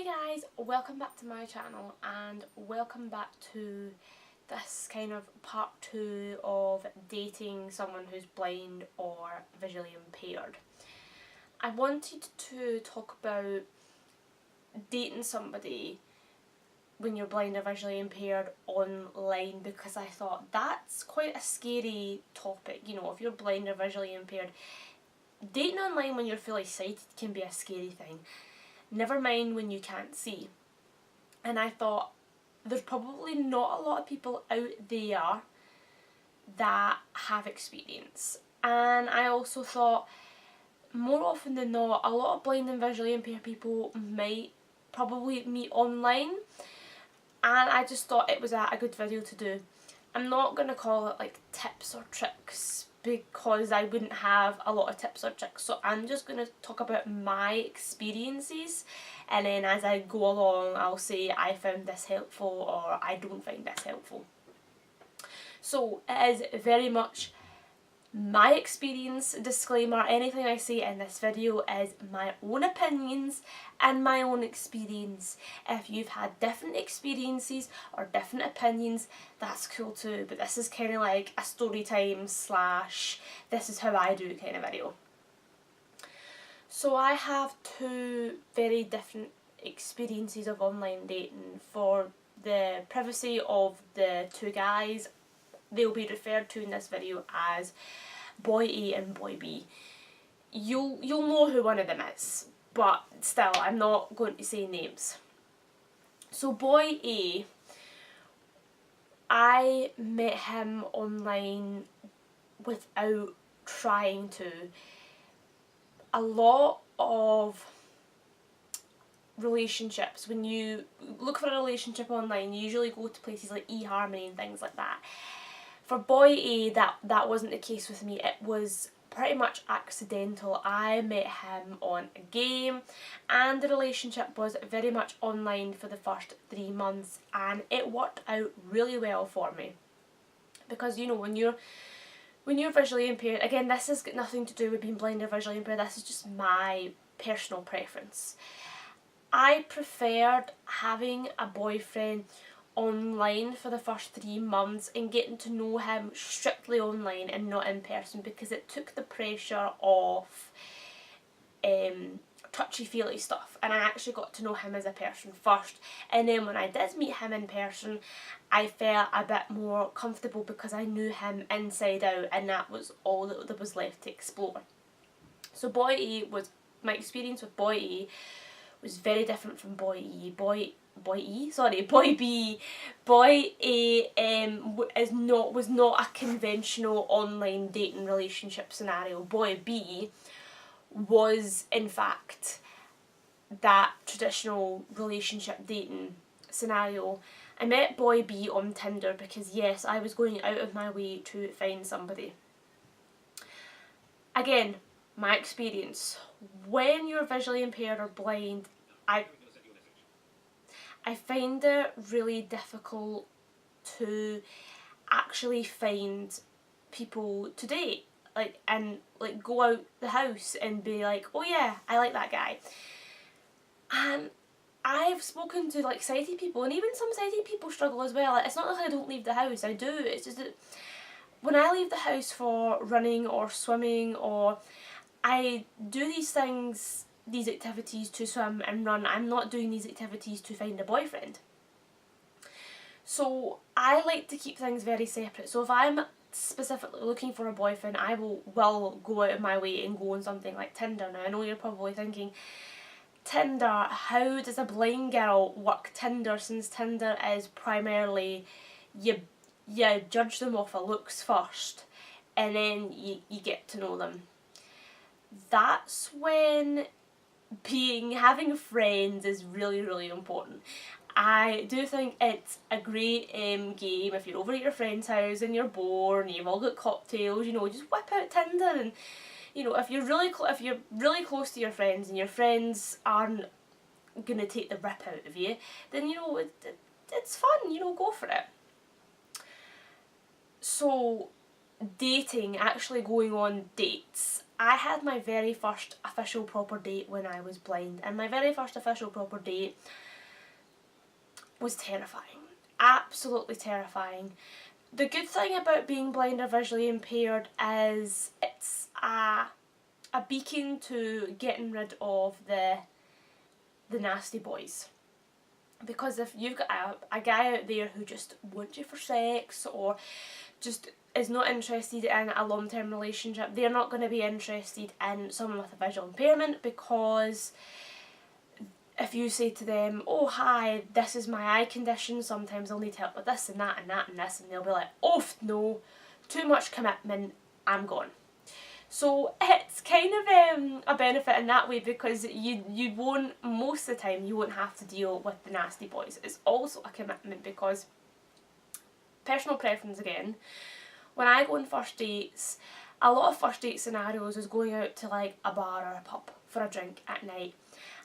guys, welcome back to my channel and welcome back to this kind of part 2 of dating someone who's blind or visually impaired. I wanted to talk about dating somebody when you're blind or visually impaired online because I thought that's quite a scary topic. You know, if you're blind or visually impaired, dating online when you're fully sighted can be a scary thing. Never mind when you can't see. And I thought there's probably not a lot of people out there that have experience. And I also thought more often than not a lot of blind and visually impaired people might probably meet online, and I just thought it was a good video to do. I'm not going to call it like tips or tricks because I wouldn't have a lot of tips or tricks, so I'm just going to talk about my experiences, and then as I go along I'll say I found this helpful or I don't find this helpful. So it is very much my experience, disclaimer. Anything I say in this video is my own opinions and my own experience. If you've had different experiences or different opinions, that's cool too, but this is kind of like a story time slash this is how I do kind of video. So I have two very different experiences of online dating. For the privacy of the two guys, they'll be referred to in this video as Boy A and Boy B. You'll know who one of them is, but still I'm not going to say names. So Boy A, I met him online without trying to. A lot of relationships, when you look for a relationship online, you usually go to places like eHarmony and things like that. For Boy A, that wasn't the case with me. It was pretty much accidental. I met him on a game and the relationship was very much online for the first 3 months, and it worked out really well for me. Because, you know, when you're visually impaired, again, this has got nothing to do with being blind or visually impaired, this is just my personal preference. I preferred having a boyfriend online for the first 3 months and getting to know him strictly online and not in person, because it took the pressure off touchy-feely stuff, and I actually got to know him as a person first, and then when I did meet him in person I felt a bit more comfortable because I knew him inside out, and that was all that there was left to explore. So Boy A my experience with Boy A was very different from Boy B. Boy A was not a conventional online dating relationship scenario. Boy B was in fact that traditional relationship dating scenario. I met Boy B on Tinder because yes, I was going out of my way to find somebody. Again, my experience, when you're visually impaired or blind, I find it really difficult to actually find people to date, and go out the house and be like, oh yeah, I like that guy. And I've spoken to sighted people, and even some sighted people struggle as well. It's not that I don't leave the house, I do. It's just that when I leave the house for running or swimming, or I do these things, these activities to swim and run, I'm not doing these activities to find a boyfriend. So I like to keep things very separate. So if I'm specifically looking for a boyfriend, I will go out of my way and go on something like Tinder. Now I know you're probably thinking, Tinder, how does a blind girl work Tinder, since Tinder is primarily you judge them off of looks first and then you get to know them. That's when having friends is really, really important. I do think it's a great game if you're over at your friend's house and you're bored and you've all got cocktails, you know, just whip out Tinder. And you know, if you're really close to your friends and your friends aren't gonna take the rip out of you, then you know it's fun, you know, go for it. So dating, actually going on dates, I had my very first official proper date when I was blind, and my very first official proper date was terrifying. Absolutely terrifying. The good thing about being blind or visually impaired is it's a beacon to getting rid of the nasty boys. Because if you've got a guy out there who just wants you for sex, or just is not interested in a long-term relationship, they're not going to be interested in someone with a visual impairment, because if you say to them, oh hi, this is my eye condition, sometimes I'll need help with this and that and that and this, and they'll be like, oh no, too much commitment, I'm gone. So it's kind of a benefit in that way, because you won't, most of the time, you won't have to deal with the nasty boys. It's also a commitment because, personal preference again, when I go on first dates, a lot of first date scenarios is going out to like a bar or a pub for a drink at night.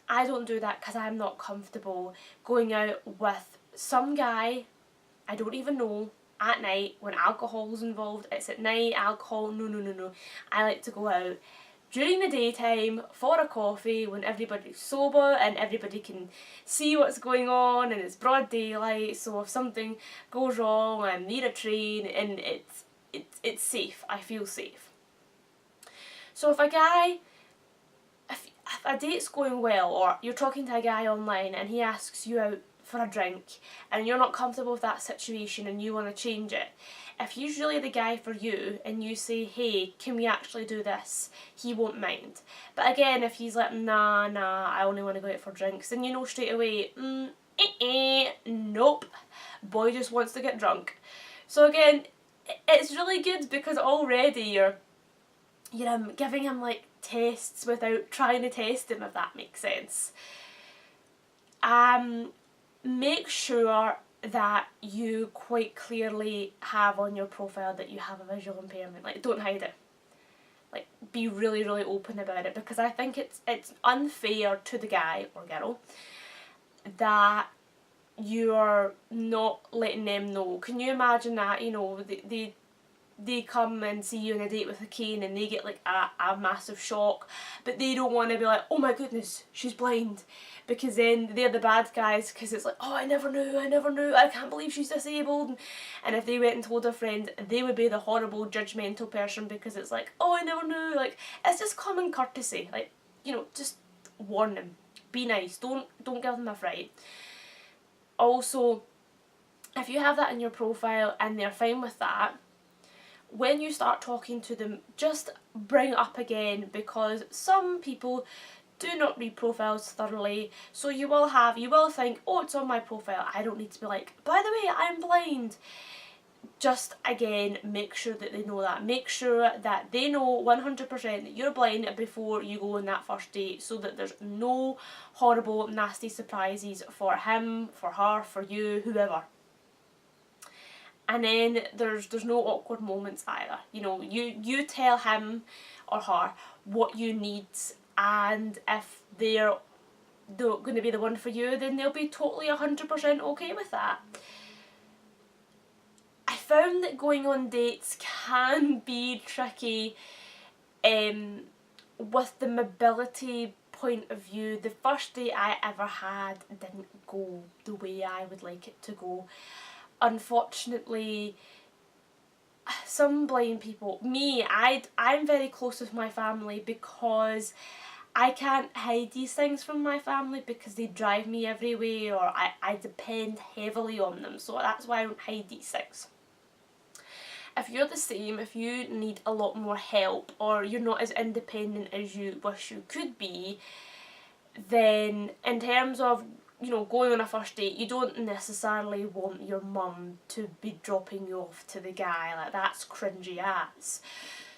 I don't do that because I'm not comfortable going out with some guy I don't even know at night when alcohol's involved. It's at night, alcohol, no. I like to go out during the daytime for a coffee when everybody's sober and everybody can see what's going on and it's broad daylight, so if something goes wrong I'm near a train and it's safe, I feel safe. So if a date's going well, or you're talking to a guy online and he asks you out for a drink and you're not comfortable with that situation and you want to change it, if he's really the guy for you and you say, hey, can we actually do this, he won't mind. But again, if he's like, nah, I only want to go out for drinks, then you know straight away, nope, boy just wants to get drunk. So again, it's really good because already you're giving him like tests without trying to test him, if that makes sense. Make sure that you quite clearly have on your profile that you have a visual impairment. Like, don't hide it. Like, be really, really open about it, because I think it's unfair to the guy or girl that you're not letting them know. Can you imagine that, you know, they come and see you on a date with a cane and they get like a massive shock, but they don't want to be like, oh my goodness, she's blind, because then they're the bad guys, because it's like, oh, I never knew, I can't believe she's disabled. And if they went and told a friend, they would be the horrible judgmental person, because it's like, oh, I never knew. Like, it's just common courtesy, like, you know, just warn them, be nice, don't give them a fright. Also, if you have that in your profile and they're fine with that, when you start talking to them, just bring it up again, because some people do not read profiles thoroughly, so you will think, oh, it's on my profile, I don't need to be like, by the way, I'm blind. Just again, make sure that they know that. Make sure that they know 100% that you're blind before you go on that first date, so that there's no horrible, nasty surprises for him, for her, for you, whoever. And then there's no awkward moments either. You know, you tell him or her what you need, and if they're going to be the one for you, then they'll be totally 100% okay with that. I found that going on dates can be tricky with the mobility point of view. The first date I ever had didn't go the way I would like it to go. Unfortunately, some blind people, I'm very close with my family because I can't hide these things from my family, because they drive me everywhere, or I depend heavily on them, so that's why I don't hide these things. If you're the same, if you need a lot more help, or you're not as independent as you wish you could be, then in terms of, you know, going on a first date, you don't necessarily want your mum to be dropping you off to the guy. Like, that's cringy ass.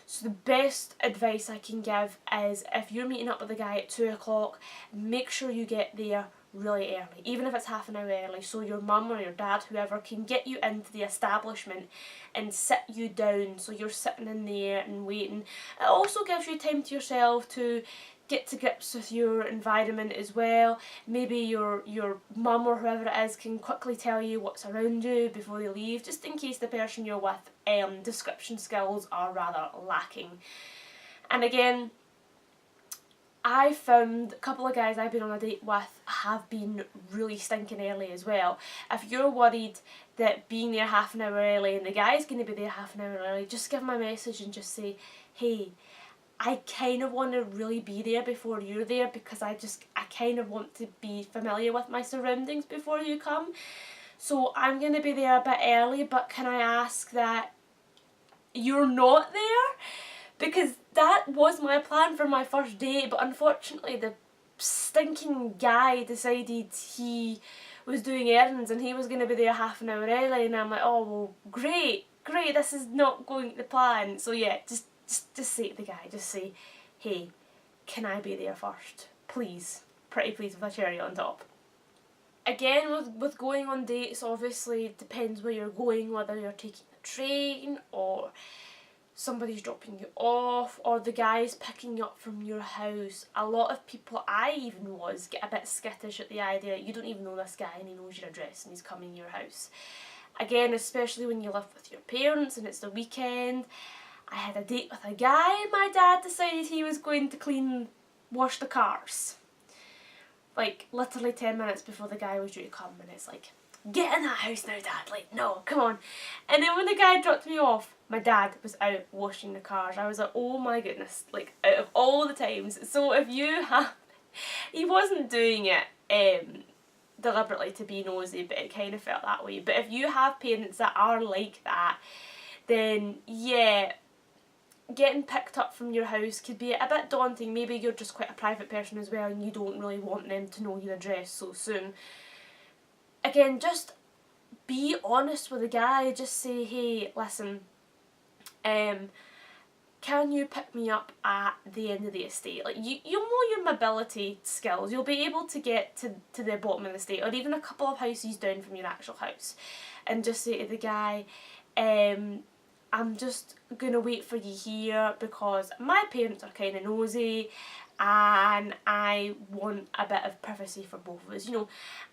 So the best advice I can give is, if you're meeting up with a guy at 2 o'clock, make sure you get there really early, even if it's half an hour early, so your mum or your dad, whoever, can get you into the establishment and sit you down, so you're sitting in there and waiting. It also gives you time to yourself to get to grips with your environment as well. Maybe your mum or whoever it is can quickly tell you what's around you before they leave, just in case the person you're with description skills are rather lacking. And again, I found a couple of guys I've been on a date with have been really stinking early as well. If you're worried that being there half an hour early and the guy's going to be there half an hour early, just give him a message and just say, hey, I kind of want to really be there before you're there, because I kind of want to be familiar with my surroundings before you come. So I'm going to be there a bit early, but can I ask that you're not there? Because that was my plan for my first date, but unfortunately the stinking guy decided he was doing errands and he was going to be there half an hour early, and I'm like, oh well, great, this is not going to plan. So yeah, just say to the guy, just say, hey, can I be there first? Please. Pretty please, with a cherry on top. Again, with going on dates, obviously it depends where you're going, whether you're taking a train or somebody's dropping you off or the guy's picking you up from your house. A lot of people, I even was, get a bit skittish at the idea that you don't even know this guy and he knows your address and he's coming to your house. Again, especially when you live with your parents and it's the weekend. I had a date with a guy and my dad decided he was going to wash the cars. Like, literally 10 minutes before the guy was due to come, and it's like, get in that house now, Dad, like, no, come on. And then when the guy dropped me off, my dad was out washing the cars. I was like, oh my goodness, like, out of all the times. So if you have, he wasn't doing it deliberately to be nosy, but it kind of felt that way. But if you have parents that are like that, then yeah, getting picked up from your house could be a bit daunting. Maybe you're just quite a private person as well and you don't really want them to know your address so soon. Again, just be honest with the guy. Just say, hey, listen, can you pick me up at the end of the estate? Like, you'll know your mobility skills. You'll be able to get to the bottom of the estate, or even a couple of houses down from your actual house, and just say to the guy, I'm just gonna wait for you here because my parents are kind of nosy and I want a bit of privacy for both of us. You know,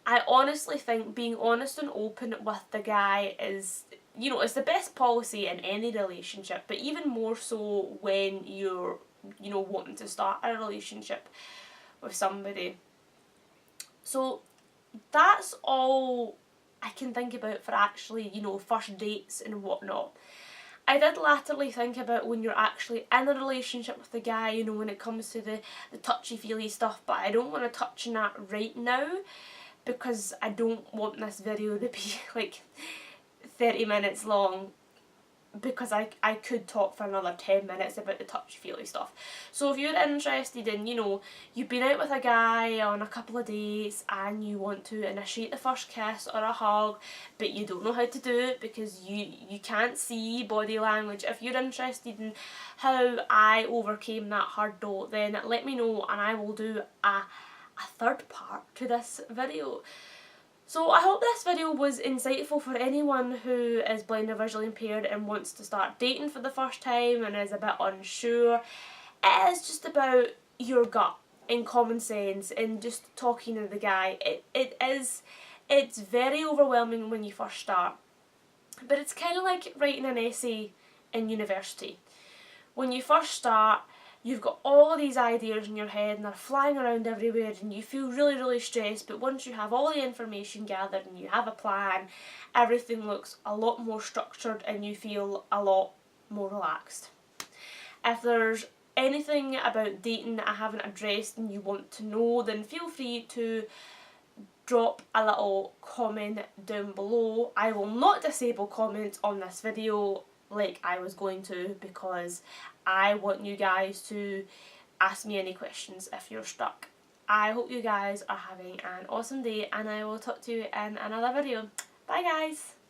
I honestly think being honest and open with the guy is, you know, it's the best policy in any relationship, but even more so when you're, you know, wanting to start a relationship with somebody. So that's all I can think about for actually, you know, first dates and whatnot. I did latterly think about when you're actually in a relationship with the guy, you know, when it comes to the touchy-feely stuff, but I don't want to touch on that right now because I don't want this video to be like 30 minutes long, because I could talk for another 10 minutes about the touchy-feely stuff. So if you're interested in, you know, you've been out with a guy on a couple of dates and you want to initiate the first kiss or a hug, but you don't know how to do it because you can't see body language. If you're interested in how I overcame that hurdle, then let me know and I will do a third part to this video. So I hope this video was insightful for anyone who is blind or visually impaired and wants to start dating for the first time and is a bit unsure. It is just about your gut and common sense and just talking to the guy. It's very overwhelming when you first start, but it's kind of like writing an essay in university. When you first start, you've got all these ideas in your head and they're flying around everywhere and you feel really, really stressed, but once you have all the information gathered and you have a plan, everything looks a lot more structured and you feel a lot more relaxed. If there's anything about dating that I haven't addressed and you want to know, then feel free to drop a little comment down below. I will not disable comments on this video like I was going to, because I want you guys to ask me any questions if you're stuck. I hope you guys are having an awesome day and I will talk to you in another video. Bye guys!